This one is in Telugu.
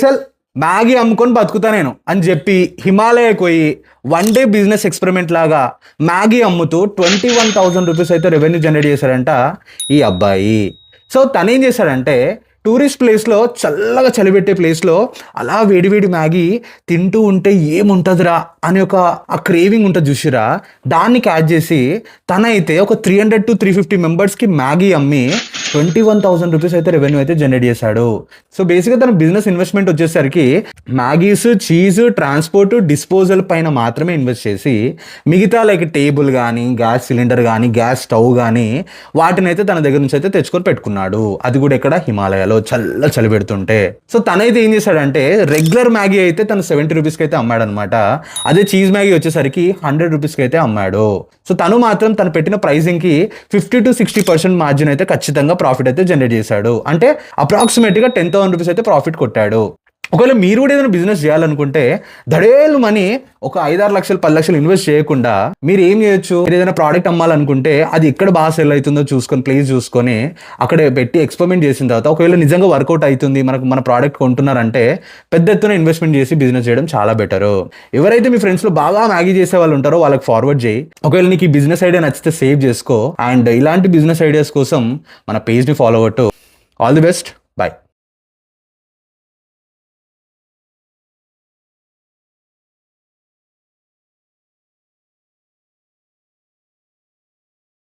చల్ మ్యాగీ అమ్ముకొని బతుకుతా నేను అని చెప్పి హిమాలయకు పోయి 1 డే బిజినెస్ ఎక్స్పెరిమెంట్ లాగా మ్యాగీ అమ్ముతూ 21,000 రూపీస్ అయితే రెవెన్యూ జనరేట్ చేశాడంట ఈ అబ్బాయి. సో తను ఏం చేశాడంటే టూరిస్ట్ ప్లేస్లో చల్లగా చలిపెట్టే ప్లేస్లో అలా వేడివేడి మ్యాగీ తింటూ ఉంటే ఏముంటుందిరా అని ఆ క్రేవింగ్ ఉంటుంది చూసిరా, దాన్ని క్యాచ్ చేసి తనైతే ఒక 300 to 350 మెంబర్స్కి మ్యాగీ అమ్మి 21,000 రూపీస్ అయితే రెవెన్యూ అయితే జనరేట్ చేశాడు. సో బేసిక్గా తన బిజినెస్ ఇన్వెస్ట్మెంట్ వచ్చేసరికి మ్యాగీస్, చీజ్, ట్రాన్స్పోర్ట్, డిస్పోజల్ పైన మాత్రమే ఇన్వెస్ట్ చేసి మిగతా లైక్ టేబుల్ కానీ, గ్యాస్ సిలిండర్ కానీ, గ్యాస్ స్టవ్ కానీ వాటిని అయితే తన దగ్గర నుంచి అయితే తెచ్చుకొని పెట్టుకున్నాడు. అది కూడా ఇక్కడ హిమాలయాలో చలి పెడుతుంటే. సో తనైతే ఏం చేశాడంటే రెగ్యులర్ మ్యాగీ అయితే తను 70 రూపీస్కి అయితే అమ్మాడు అనమాట. అదే చీజ్ మ్యాగీ వచ్చేసరికి 100 రూపీస్కి అయితే అమ్మాడు. సో తను మాత్రం తను పెట్టిన ప్రైసింగ్కి 50 to 60% మార్జిన్ అయితే ఖచ్చితంగా ప్రాఫిట్ అయితే జనరేట్ చేశాడు. అంటే అప్రాక్సిమేట్గా 10,000 రూపీస్ అయితే ప్రాఫిట్ కొట్టాడు. ఒకవేళ మీరు కూడా ఏదైనా బిజినెస్ చేయాలనుకుంటే దడేలు మనీ ఒక 5-6 లక్షలు 10 లక్షలు ఇన్వెస్ట్ చేయకుండా మీరు ఏం చేయొచ్చు, మీరు ఏదైనా ప్రోడక్ట్ అమ్మాలనుకుంటే అది ఎక్కడ బాగా సెల్ అవుతుందో చూసుకొని ప్లేస్ చూసుకొని అక్కడ పెట్టి ఎక్స్పెరిమెంట్ చేసిన తర్వాత ఒకవేళ నిజంగా వర్కౌట్ అవుతుంది, మన ప్రోడక్ట్ కొంటున్నారంటే పెద్ద ఎత్తున ఇన్వెస్ట్మెంట్ చేసి బిజినెస్ చేయడం చాలా బెటర్. ఎవరైతే మీ ఫ్రెండ్స్లో బాగా మ్యాగీ చేసే వాళ్ళు ఉంటారో వాళ్ళకి ఫార్వర్డ్ చేయి. ఒకవేళ నీకు ఈ బిజినెస్ ఐడియా నచ్చితే సేవ్ చేసుకో. అండ్ ఇలాంటి బిజినెస్ ఐడియాస్ కోసం మన పేజ్ని ఫాలో అవ్వట్టు. All the best, bye.